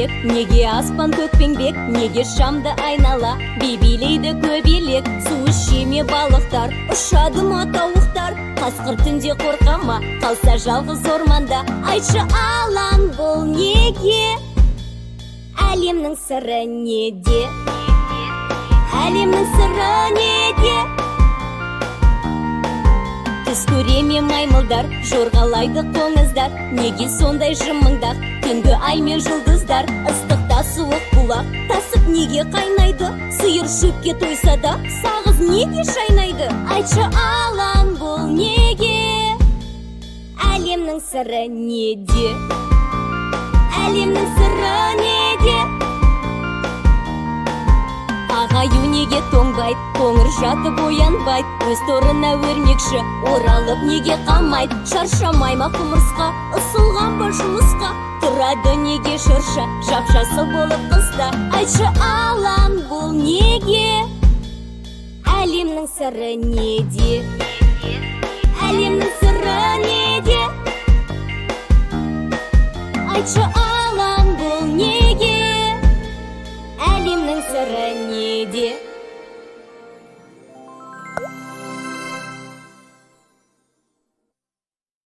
көбелек, неге аспан көкпеңбек, неге шамды айнала бейбилейді көбелек. Су ішеме балықтар, ұшады ма тауықтар, қасқыр түнде қорқама, қалса жалғыз орманда. Айтшы алаң, бұл неге? Әлемнің сыры неде? Әлемнің сыры неде? Түс көреме маймылдар, жорғалайды қоңыздар, неге сондай жымыңдақ? Түнгі ай мен жұлдыздар, ыстықта суық бұлақ тасып неге қайнайды? Сиыр шөпке тойса да, сағыз неге шайнайды? Айтшы алаң, бұл неге? Әлемнің сыры неде? Әлемнің сыры неде? Ағаю неге тоңбайды, қоңыр жатып оянбайды, өз торына өрмекші оралып неге қалмайды? Шаршамай ма құмырсқа, ысылған ба жұмысқа, тұрады неге шырша, жап-жасыл болып қыста? Айтшы алаң, бұл неге? Әлемнің сыры неде? Әлемнің сыры неде? Айтшы алаң, бұл неге? Әлемнің сыры неде?